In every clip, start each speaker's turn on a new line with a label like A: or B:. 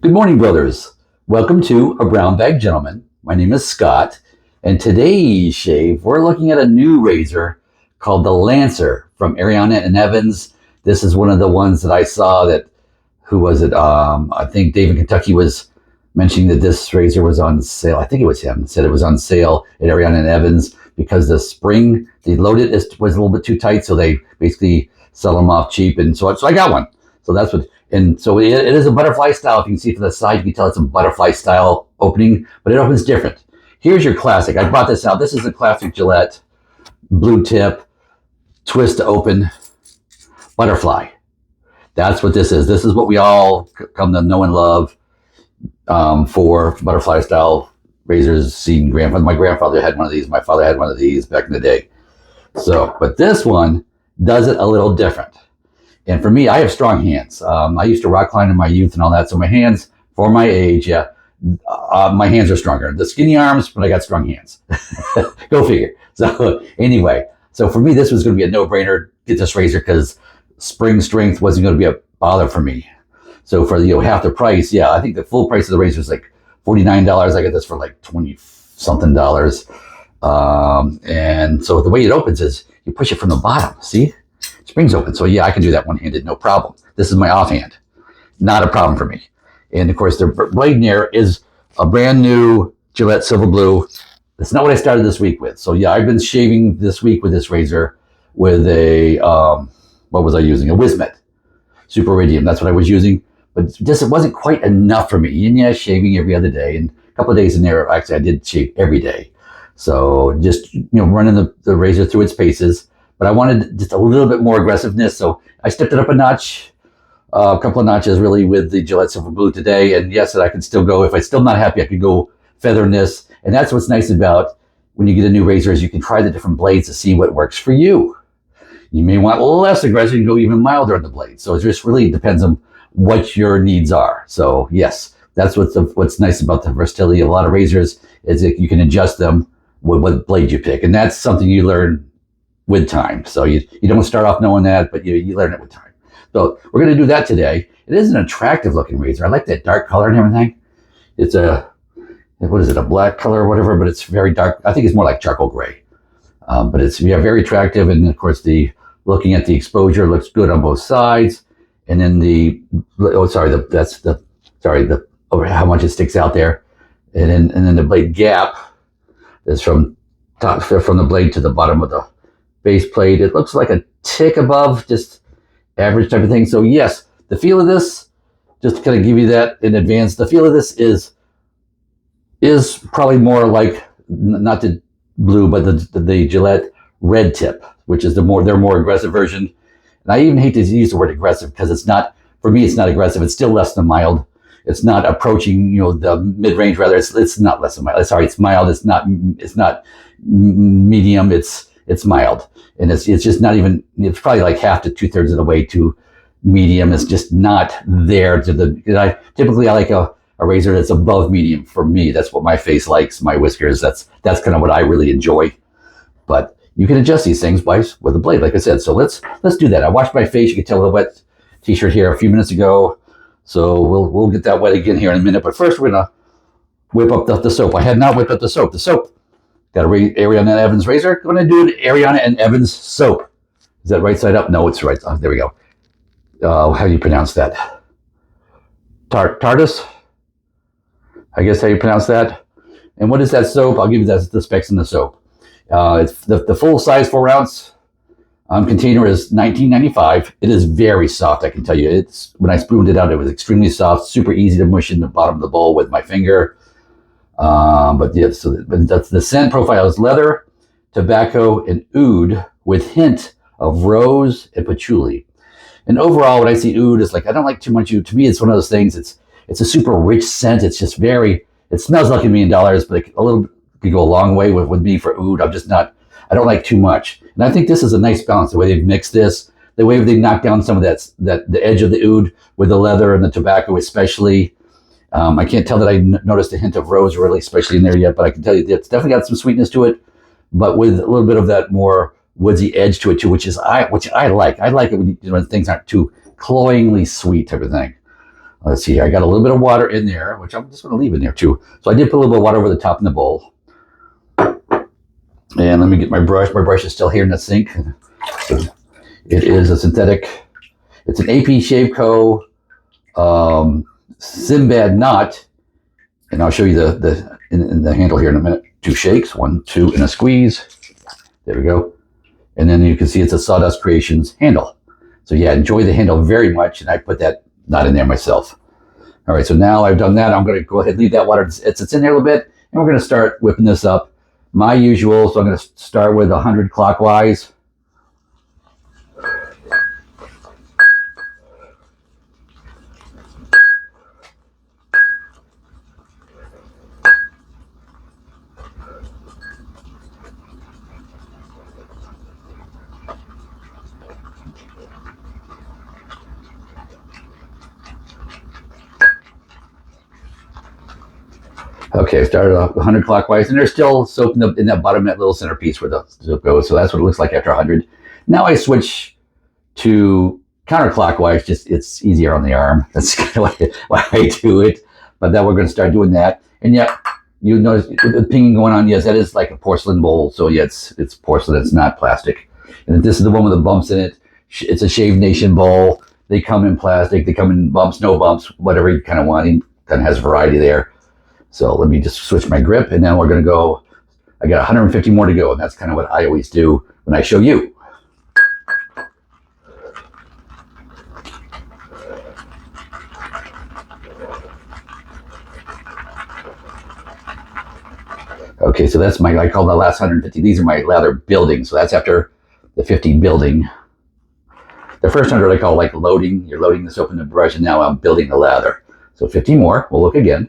A: Good morning, brothers. Welcome to A Brown Bag Gentleman. My name is Scott, and today's shave, we're looking at a new razor called the Lancer from Ariana and Evans. This is one of the ones that I saw that, who was it? I think Dave in Kentucky was mentioning that this razor was on sale. I think it was him, said it was on sale at Ariana and Evans because the spring, they loaded it was a little bit too tight, so they basically sell them off cheap, and so I got one. So that's what. And so it is a butterfly style. If you can see from the side, you can tell it's a butterfly style opening, but it opens different. Here's your classic. I brought this out. This is the classic Gillette blue tip, twist to open, butterfly. That's what this is. This is what we all come to know and love for butterfly style razors. Seen grandfather. My grandfather had one of these. My father had one of these back in the day. So, but this one does it a little different. And for me, I have strong hands. I used to rock climb in my youth and all that. So my hands, for my age, my hands are stronger. The skinny arms, but I got strong hands. Go figure. So anyway, so for me, this was going to be a no-brainer. Get this razor because spring strength wasn't going to be a bother for me. So for half the price, yeah, I think the full price of the razor is like $49. I got this for like $20-something. And so the way it opens is you push it from the bottom. See? Springs open. So yeah, I can do that one-handed, no problem. This is my offhand. Not a problem for me. And of course, the blade near is a brand new Gillette Silver Blue. That's not what I started this week with. So yeah, I've been shaving this week with this razor with a, what was I using? A Wismet Super Iridium. That's what I was using. But just, it wasn't quite enough for me. And yeah, shaving every other day. And a couple of days in there, actually, I did shave every day. So just, running the razor through its paces. But I wanted just a little bit more aggressiveness, so I stepped it up a notch, a couple of notches really with the Gillette Silver Blue today. And yes, I can still go, if I'm still not happy, I could go featherness. And that's what's nice about when you get a new razor is you can try the different blades to see what works for you. You may want less aggressive and go even milder on the blade. So it just really depends on what your needs are. So yes, that's what's nice about the versatility of a lot of razors is that you can adjust them with what blade you pick. And that's something you learn with time. So you don't start off knowing that, but you learn it with time. So we're going to do that today. It is an attractive looking razor. I like that dark color and everything. It's a black color or whatever, but it's very dark. I think it's more like charcoal gray. But it's very attractive. And of course, looking at the exposure looks good on both sides. And then how much it sticks out there. And then the blade gap is from the blade to the bottom of the base plate. It looks like a tick above just average type of thing. So yes, the feel of this, just to kind of give you that in advance, the feel of this is probably more like not the blue, but the Gillette red tip, which is their more aggressive version. And I even hate to use the word aggressive because it's not, for me, it's not aggressive. It's still less than mild. It's not approaching, the mid-range. Rather, it's not less than mild. Sorry, it's mild. It's not medium. It's mild, and it's just not even. It's probably like half to 2/3 of the way to medium. It's just not there to the. I like a razor that's above medium for me. That's what my face likes. My whiskers. That's kind of what I really enjoy. But you can adjust these things with a blade, like I said. So let's do that. I washed my face. You can tell with a wet t-shirt here a few minutes ago. So we'll get that wet again here in a minute. But first, we're gonna whip up the soap. I had not whipped up the soap. The soap. Got a Ariana and Evans razor. Going to do an Ariana and Evans soap. Is that right side up? No, it's right. Oh, there we go. How do you pronounce that? Tartius? I guess how you pronounce that. And what is that soap? I'll give you the specs in the soap. It's the full size 4-ounce container is $19.95. It is very soft, I can tell you. When I spooned it out, it was extremely soft, super easy to mush in the bottom of the bowl with my finger. But yeah, so the scent profile is leather, tobacco, and oud with hint of rose and patchouli. And overall, when I see oud, it's like, I don't like too much oud. To me, it's one of those things, it's a super rich scent. It's just it smells like $1 million, but a little could go a long way with me for oud. I don't like too much. And I think this is a nice balance, the way they've mixed this, the way they knocked down some of the edge of the oud with the leather and the tobacco especially. I can't tell that I noticed a hint of rose really, especially in there yet, but I can tell you it's definitely got some sweetness to it, but with a little bit of that more woodsy edge to it too, which I like. I like it when things aren't too cloyingly sweet type of thing. Let's see here. I got a little bit of water in there, which I'm just going to leave in there too. So I did put a little bit of water over the top in the bowl. And let me get my brush. My brush is still here in the sink. So it is a synthetic. It's an AP Shave Co. Sinbad knot. And I'll show you in the handle here in a minute. 2 shakes, 1, 2, and a squeeze. There we go. And then you can see it's a Sawdust Creations handle. So yeah, enjoy the handle very much. And I put that knot in there myself. All right, so now I've done that. I'm going to go ahead and leave that water. It's in there a little bit. And we're going to start whipping this up. My usual, so I'm going to start with 100 clockwise. Okay, I started off 100 clockwise, and there's still soap in that bottom, that little centerpiece where the soap goes. So that's what it looks like after 100. Now I switch to counterclockwise. Just it's easier on the arm. That's kind of why I do it. But then we're going to start doing that. And yeah, you notice the pinging going on. Yes, that is like a porcelain bowl. So yeah, it's porcelain. It's not plastic. And this is the one with the bumps in it. It's a Shave Nation bowl. They come in plastic. They come in bumps, no bumps, whatever you kind of want. It kind of has variety there. So let me just switch my grip, and then we're going to go. I got 150 more to go, and that's kind of what I always do when I show you. Okay, so that's I call the last 150. These are my lather building. So that's after the 50 building. The first 100 I call like loading. You're loading the soap in the brush, and now I'm building the lather. So 50 more. We'll look again.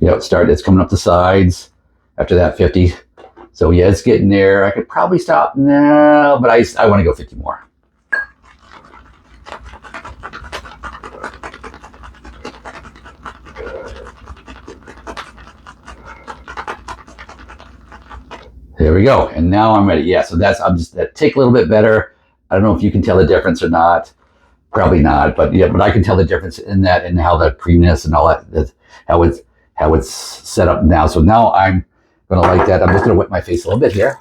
A: Yeah, it's coming up the sides after that 50. So yeah, it's getting there. I could probably stop now, but I want to go 50 more. There we go. And now I'm ready. Yeah, so that tick a little bit better. I don't know if you can tell the difference or not. Probably not, but yeah, but I can tell the difference in that and how the creaminess and all that, how it's set up now. So now I'm going to like that. I'm just going to wet my face a little bit here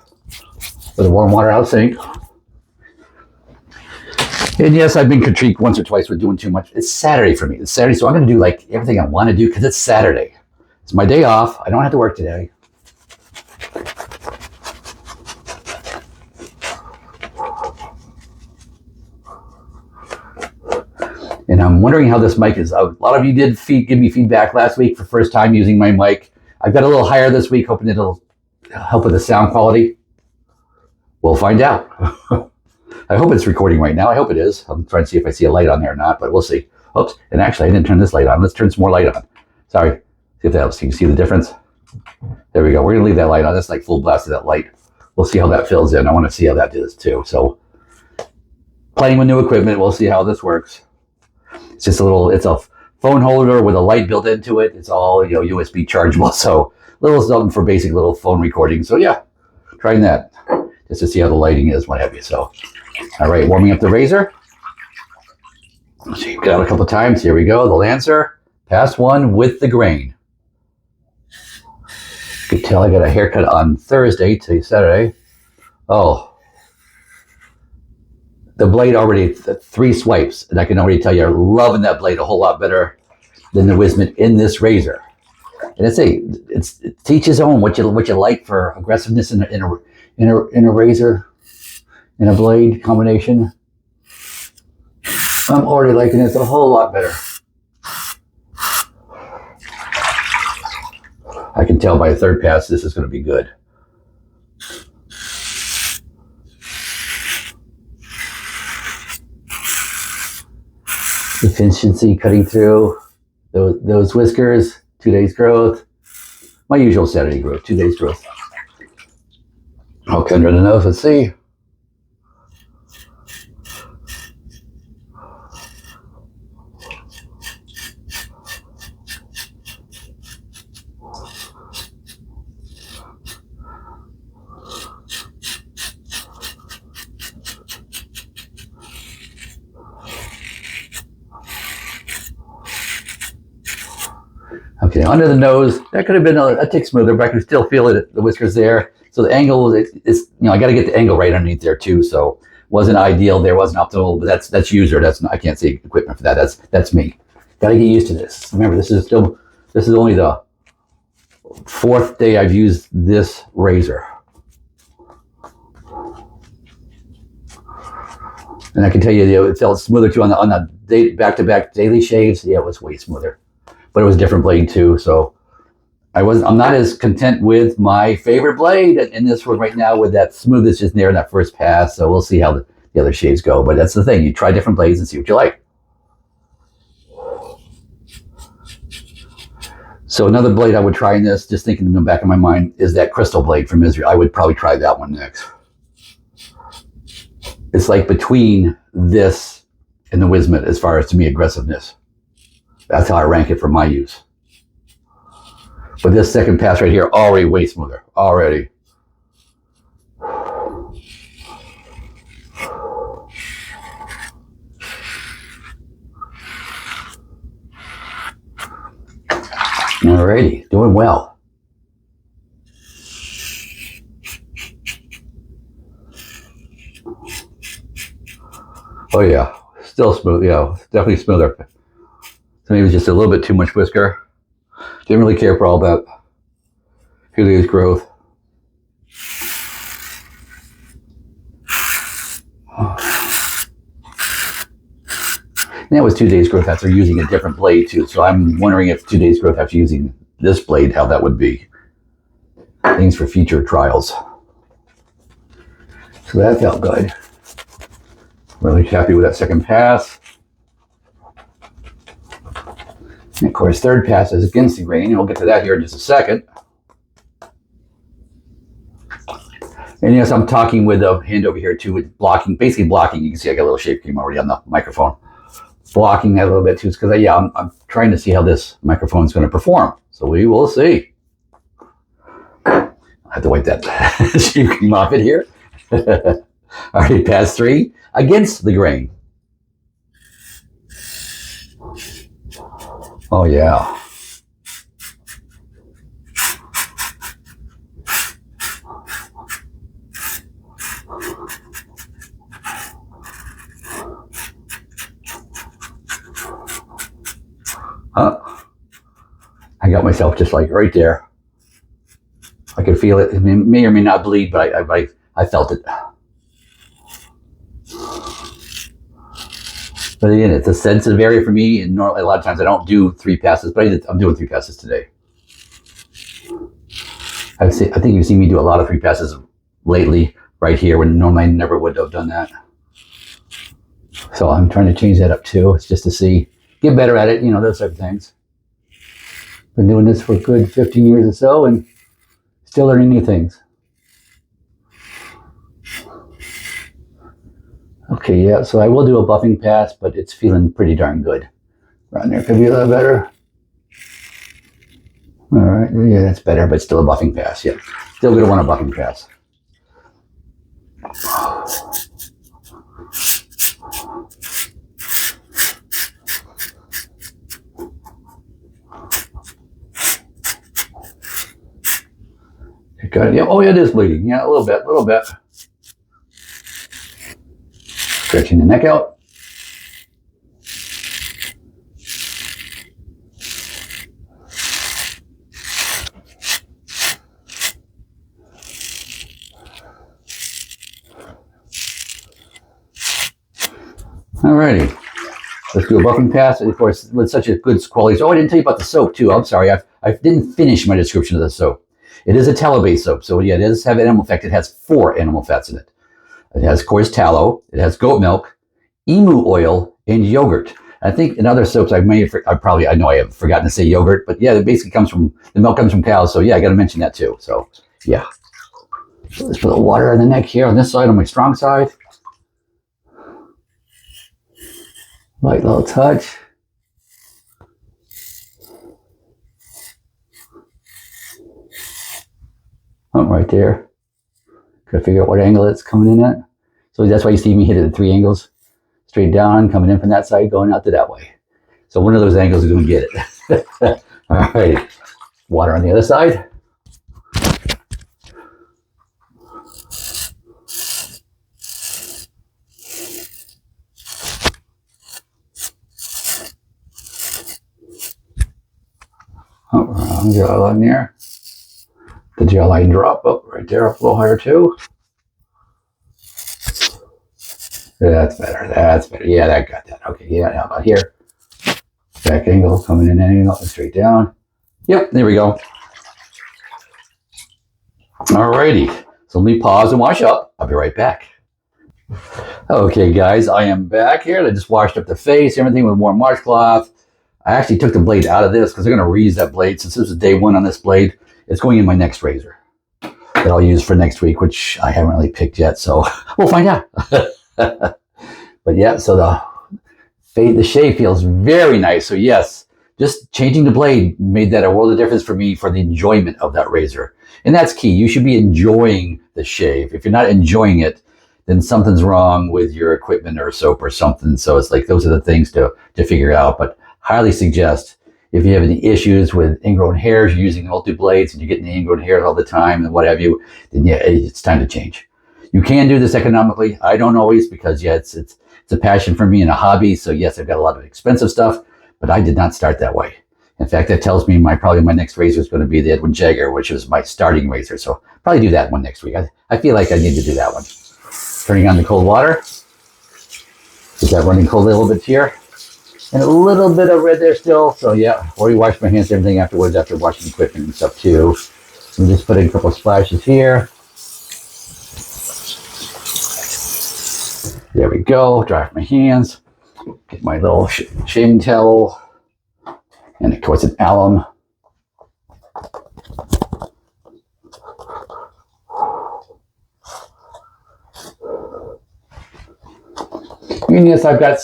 A: with the warm water out of the sink. And yes, I've been critiqued once or twice for doing too much. It's Saturday for me. It's Saturday, so I'm going to do like everything I want to do because it's Saturday. It's my day off. I don't have to work today. And I'm wondering how this mic is. A lot of you did give me feedback last week for first time using my mic. I've got a little higher this week, hoping it'll help with the sound quality. We'll find out. I hope it's recording right now. I hope it is. I'm trying to see if I see a light on there or not, but we'll see. Oops, and actually I didn't turn this light on. Let's turn some more light on. Sorry. See if that helps. You can see the difference. There we go. We're gonna leave that light on. That's like full blast of that light. We'll see how that fills in. I want to see how that does too. So playing with new equipment, we'll see how this works. It's just it's a phone holder with a light built into it. It's all, USB chargeable. So little something for basic little phone recording. So yeah, trying that just to see how the lighting is, what have you. So, all right, warming up the razor. So you've got it a couple of times. Here we go. The Lancer, pass 1 with the grain. You could tell I got a haircut on Thursday. Today's Saturday. Oh. The blade already 3 swipes, and I can already tell you I'm loving that blade a whole lot better than the Wismit in this razor. And it's each his own. What you like for aggressiveness in a razor, in a blade combination. I'm already liking this a whole lot better. I can tell by a third pass this is going to be good. Efficiency cutting through those whiskers, 2 days growth. My usual Saturday growth, 2 days growth. Okay, under the nose, let's see. Okay, under the nose, that could have been a tick smoother, but I can still feel it. The whiskers there. So the angle is, I got to get the angle right underneath there too. So wasn't ideal there, wasn't optimal, but that's user. I can't say equipment for that. That's me. Got to get used to this. Remember, this is only the 4th day I've used this razor. And I can tell you, it felt smoother too on the back-to-back daily shaves. Yeah, it was way smoother, but it was a different blade too. So I'm not as content with my favorite blade in this one right now with that smoothness just there in that first pass. So we'll see how the other shaves go. But that's the thing. You try different blades and see what you like. So another blade I would try in this, just thinking in the back of my mind, is that crystal blade from Israel. I would probably try that one next. It's like between this and the Wismet as far as, to me, aggressiveness. That's how I rank it for my use. But this second pass right here, already way smoother. Already. Alrighty, doing well. Oh yeah, still smooth. Yeah, definitely smoother. So maybe just a little bit too much whisker. Didn't really care for all that Helios growth. And that was 2 days growth after using a different blade too. So I'm wondering if 2 days growth after using this blade, how that would be. Things for future trials. So that felt good. Really happy with that second pass. And of course, third pass is against the grain, and we'll get to that here in just a second. And yes, I'm talking with a hand over here too, with blocking, basically blocking. You can see I got a little shave cream already on the microphone. Blocking that a little bit too, because I'm trying to see how this microphone is going to perform. So we will see. I have to wipe that shave cream off it here. Already pass 3 against the grain. Oh yeah. I got myself just like right there. I could feel it. It may or may not bleed, but I felt it. But again, it's a sensitive area for me, and normally a lot of times I don't do 3 passes, but I'm doing 3 passes today. I think you've seen me do a lot of 3 passes lately, right here, when normally I never would have done that. So I'm trying to change that up too. It's just to get better at it, those type of things. Been doing this for a good 15 years or so, and still learning new things. Okay, yeah, so I will do a buffing pass, but it's feeling pretty darn good. Around there could be a little better. All right, yeah, that's better, but still a buffing pass, yeah. Still gonna want a buffing pass. Good. Yeah, oh yeah, it is bleeding. Yeah, a little bit. Stretching the neck out. Alrighty, let's do a buffing pass. And of course, with such a good quality. Oh, I didn't tell you about the soap too. I'm sorry, I didn't finish my description of the soap. It is a tallow-based soap, so yeah, it does have animal fat. It has 4 animal fats in it. It has, of course, tallow. It has goat milk, emu oil, and yogurt. I think in other soaps I know I have forgotten to say yogurt, but yeah, it basically the milk comes from cows. So yeah, I got to mention that too. So yeah, so let's put the water on the neck here on this side, on my strong side. Light little touch. Oh, right there. Gotta figure out what angle it's coming in at. So that's why you see me hit it at 3 angles. Straight down, coming in from that side, going out to that way. So one of those angles is going to get it. All right, water on the other side. Oh, wrong gel line there. The gel line drop up right there, up a little higher too. That's better. That's better. Yeah, that got that. Okay, yeah, now about here. Back angle, coming in angle, straight down. Yep, there we go. Alrighty, so let me pause and wash up. I'll be right back. Okay, guys, I am back here. I just washed up the face, everything with warm washcloth. I actually took the blade out of this because I'm going to reuse that blade. Since this is day one on this blade, it's going in my next razor that I'll use for next week, which I haven't really picked yet, so we'll find out. But yeah, so the shave feels very nice. So yes, just changing the blade made that a world of difference for me for the enjoyment of that razor. And that's key. You should be enjoying the shave. If you're not enjoying it, then something's wrong with your equipment or soap or something. So it's like those are the things to figure out. But highly suggest if you have any issues with ingrown hairs, you're using multi-blades and you're getting the ingrown hairs all the time and what have you, then yeah, it's time to change. You can do this economically. I don't always because yeah, it's a passion for me and a hobby. So yes, I've got a lot of expensive stuff, but I did not start that way. In fact, that tells me probably my next razor is going to be the Edwin Jagger, which was my starting razor. So probably do that one next week. I feel like I need to do that one. Turning on the cold water. Get that running cold a little bit here. And a little bit of red there still. So yeah, already washed my hands and everything afterwards after washing equipment and stuff too. So just put in a couple of splashes here. There we go. Dry off my hands. Get my little shaving towel. And of course it's alum. And yes, I've got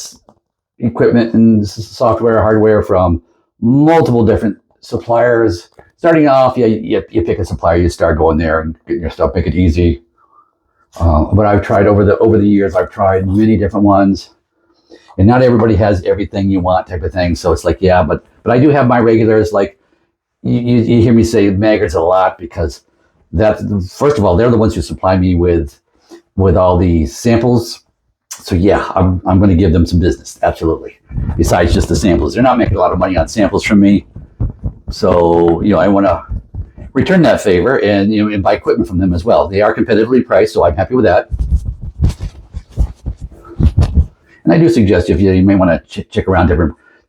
A: equipment and software, hardware from multiple different suppliers. Starting off, yeah, you pick a supplier, you start going there and get your stuff, make it easy. But I've tried over the years, I've tried many different ones. And not everybody has everything you want type of thing. So it's like, yeah, but I do have my regulars. Like you hear me say maggots a lot because first of all, they're the ones who supply me with all the samples. So yeah, I'm going to give them some business. Absolutely. Besides just the samples, they're not making a lot of money on samples from me. So, I want to return that favor and, and buy equipment from them as well. They are competitively priced, so I'm happy with that. And I do suggest if you may want to check around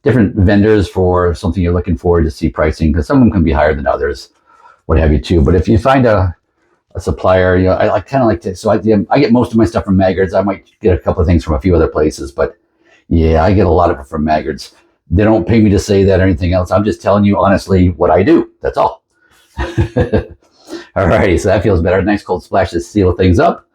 A: different vendors for something you're looking for to see pricing, because some of them can be higher than others, what have you too. But if you find a supplier, I kind of like to, so I get most of my stuff from Maggards. I might get a couple of things from a few other places, but yeah, I get a lot of it from Maggards. They don't pay me to say that or anything else. I'm just telling you honestly what I do. That's all. Alrighty, so that feels better. Nice cold splash to seal things up.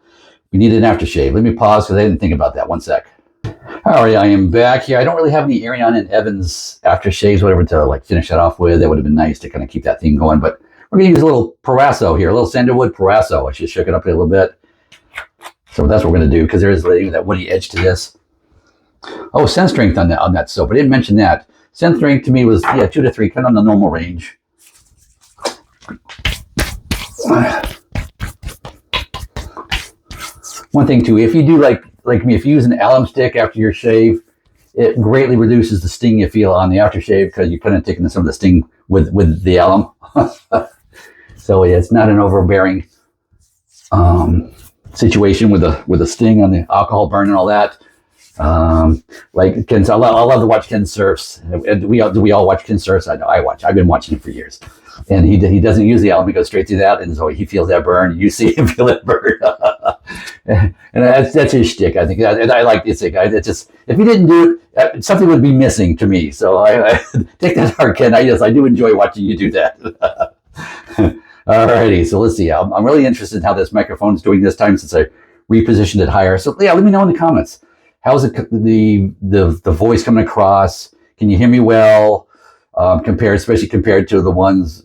A: We need an aftershave. Let me pause because I didn't think about that. One sec. Alright, I am back here. I don't really have any Ariana and Evans aftershaves, whatever, to finish that off with. That would have been nice to kind of keep that theme going, but we're going to use a little Proraso here, a little Sandlewood Proraso. I just shook it up a little bit. So that's what we're going to do because there is that woody edge to this. Oh, scent strength on that soap. I didn't mention that. Scent strength to me was 2 to 3, kind of on the normal range. One thing too, if you do like me, if you use an alum stick after your shave, it greatly reduces the sting you feel on the aftershave because you're kind of taking some of the sting with the alum. So yeah, it's not an overbearing situation with the sting on the alcohol burn and all that. Like Ken, I love to watch Ken Surfs. Do we all watch Ken Surfs? I know I watch. I've been watching him for years. And he doesn't use the alum. He goes straight through that, and so he feels that burn. You see him feel that burn, and that's his shtick. I think, and I like this guy. It's just if he didn't do it, something would be missing to me. So I take that hard, Ken. I do enjoy watching you do that. Alrighty, so let's see. I'm really interested in how this microphone is doing this time since I repositioned it higher. So yeah, let me know in the comments. How's the voice coming across? Can you hear me well? Especially compared to the ones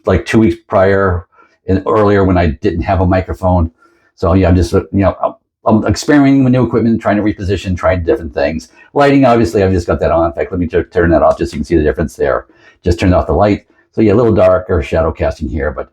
A: like 2 weeks prior and earlier when I didn't have a microphone. So yeah, I'm just I'm experimenting with new equipment, trying to reposition, trying different things. Lighting, obviously, I've just got that on. In fact, let me turn that off just so you can see the difference there. just turned off the light. So yeah, a little darker shadow casting here, but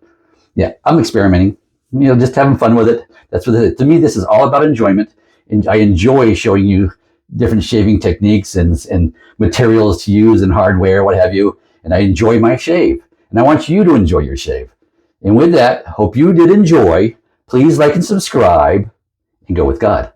A: yeah, I'm experimenting, just having fun with it. That's what it is. To me, this is all about enjoyment. And I enjoy showing you different shaving techniques and materials to use and hardware, what have you. And I enjoy my shave. And I want you to enjoy your shave. And with that, hope you did enjoy. Please like and subscribe and go with God.